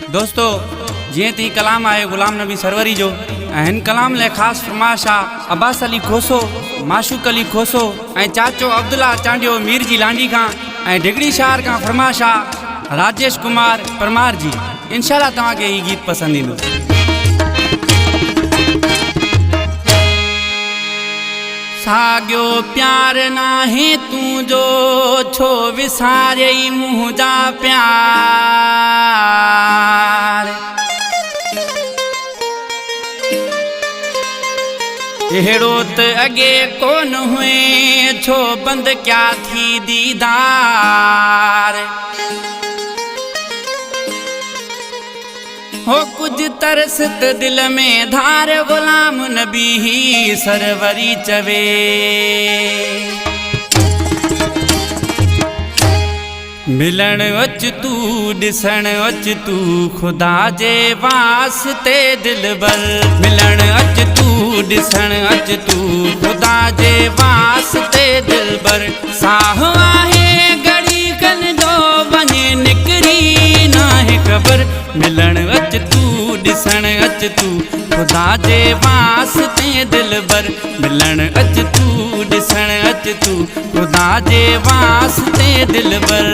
दोस्तों जीअं ती कलाम आहे गुलाम नबी सरवरी जो हिन कलाम ले ख़ास फरमाइश आहे अब्बास अली खोसो, माशूक अली खोसो ऐं चाचो अब्दुल्ला चांडियो मीर जी लांडी खां ऐं ढिगड़ी शहर खां फरमाइश आहे राजेश कुमार परमार जी। इंशाल्लाह तव्हांखे ही गीत पसंद ईंदो। साॻियो प्यार नाहे तुंहिंजो छो विसारियई मुंहिंजा प्यार। अहिड़ो त अॻे कोन हुए छो बंदि क्या थी दीदार। हो कुछ तरस त दिल में धार गुलाम नबी ही सरवरी चवे। मिलण अच तू ॾिसण अच तू खुदा जे वास्ते दिलबर। मिलण अच तू ॾिसण अच तू खुदा जे वास्ते दिलबर। साह आहे घड़ी कन जो वञे निकरी नाहे ख़बर। मिलण अच तू ॾिसण अच तू खुदा जे वास्ते दिलबर। मिलण अच तू ॾिसण अच तू खुदा जे वास्ते दिलबर।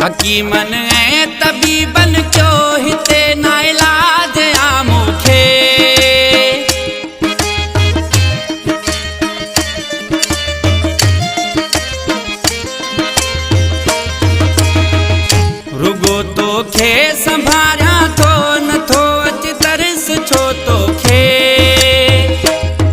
हकीमन ऐं तबीबन क्यों हिते ना इलाज आ मूंखे। रुगो तोखे संभारिया थो नथो अच तरस छो तोखे।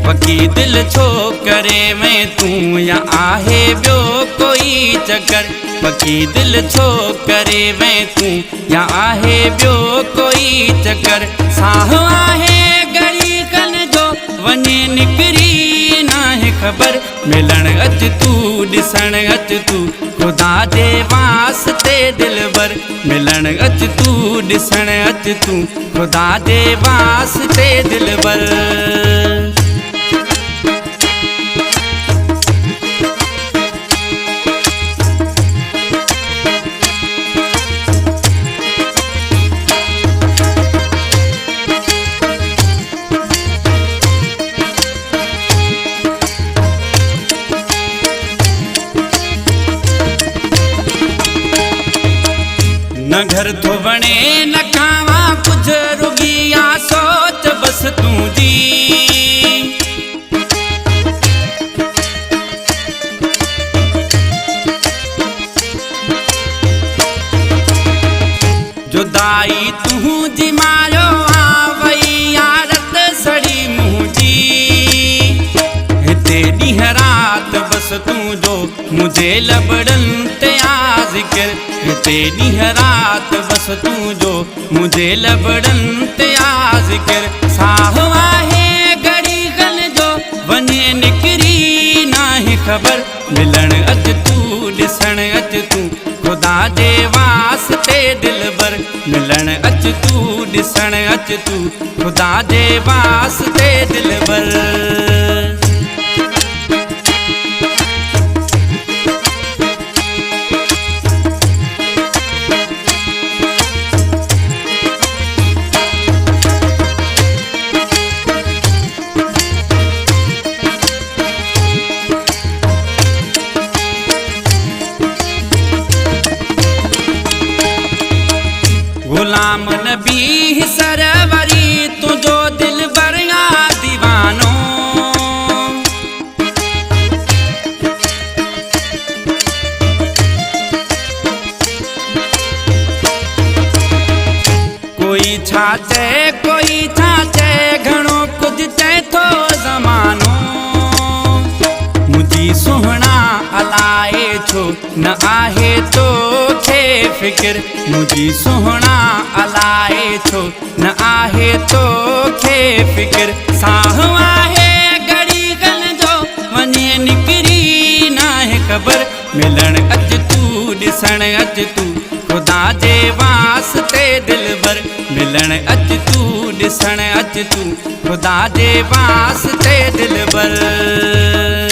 पकी दिल छो करे में तूं या आहे ॿियो कोई चकर। पकी दिल छो करे में तूं या आहे ॿियो कोई चकर। साह आहे घड़ी कन जो वञे निकरी नाहे ख़बर। मिलण अच तू ॾिसण अच तू खुदा जे वास्ते दिलबर। मिलण अच तू ॾिसण अच तू खुदा जे वास्ते दिलबर। न घर तो बने न खावा कुछ रुगिया सोच बस तुझी। जुदाई तुझी मारो आवई यारत सड़ी मुझी। हिते ॾींहं रात बस तुझो मुझे लबड़न ते आ ज़िक्र। हिते ॾींहं रात बस तुझो मुझे लबड़न ते आ ज़िक्र। साह आहे घड़ी कन जो वञे निकरी नाहे ख़बर। मिलण अच तू ॾिसण अच तू खुदा जे वास्ते दिलबर। मिलण अच तू ॾिसण अच तू खुदा जे वास्ते दिलबर। गुलाम नबी सरवरी तुझो दिल बरिया दीवानो। कोई छा चए कोई छा चए घणो कुछ चए थो ज़मानो। मुझी सुहणा अलाए छो न आहे तोखे फिक्र। मुझी सुहणा अलाए छो न आहे तोखे फिक्र। साह आहे घड़ी कन जो ख़बर मिलण अच तूं ॾिसण अच तूं ख़ुदा जे वास्ते दिलबर मिलण अच तूं ॾिसण अच तूं ख़ुदा जे वास्ते दिलबर।